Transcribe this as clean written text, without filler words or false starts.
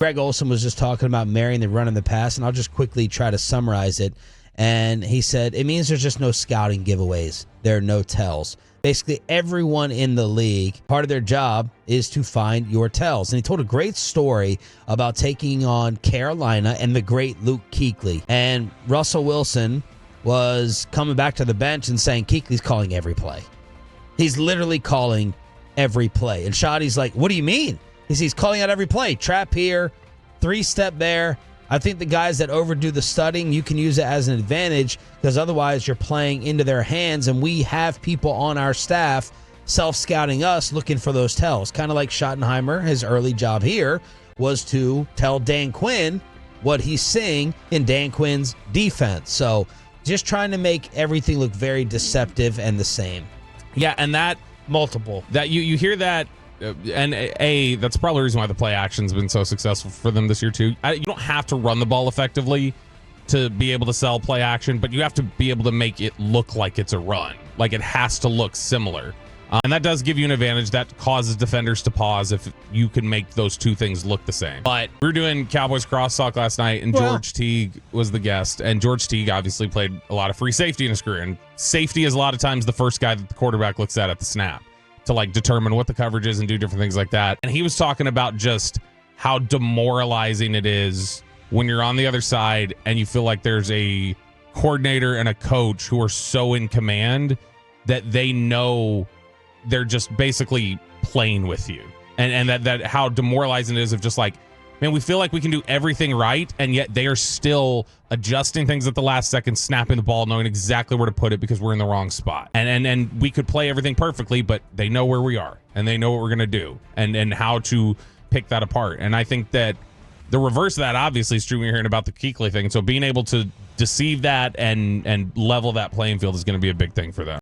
Greg Olson was just talking about marrying the run and the pass, and I'll just quickly try to summarize it. And he said, it means there's just no scouting giveaways. There are no tells. Basically, everyone in the league, part of their job is to find your tells. And he told a great story about taking on Carolina and the great Luke Kuechly. And Russell Wilson was coming back to the bench and saying, Kuechly's calling every play. He's literally calling every play. And Schotty's like, what do you mean? He's calling out every play. Trap here, 3-step there. I think the guys that overdo the studying, you can use it as an advantage because otherwise you're playing into their hands, and we have people on our staff self-scouting us looking for those tells. Kind of like Schottenheimer, his early job here was to tell Dan Quinn what he's seeing in Dan Quinn's defense. So just trying to make everything look very deceptive and the same. Yeah, and that Multiple. that you hear that. And that's probably the reason why the play action's been so successful for them this year too. You don't have to run the ball effectively to be able to sell play action, but you have to be able to make it look like it's a run. Like it has to look similar. And that does give you an advantage. That causes defenders to pause if you can make those two things look the same. But we were doing Cowboys crosstalk last night, and George Teague was the guest. And George Teague obviously played a lot of free safety in his career. And safety is a lot of times the first guy that the quarterback looks at the snap to like determine what the coverage is and do different things like that. And he was talking about just how demoralizing it is when you're on the other side and you feel like there's a coordinator and a coach who are so in command that they know they're just basically playing with you. And that how demoralizing it is of just like, man, we feel like we can do everything right, and yet they are still adjusting things at the last second, snapping the ball, knowing exactly where to put it because we're in the wrong spot. And we could play everything perfectly, but they know where we are, and they know what we're going to do and how to pick that apart. And I think that the reverse of that, obviously, is true when you're hearing about the Kuechly thing. So being able to deceive that and level that playing field is going to be a big thing for them.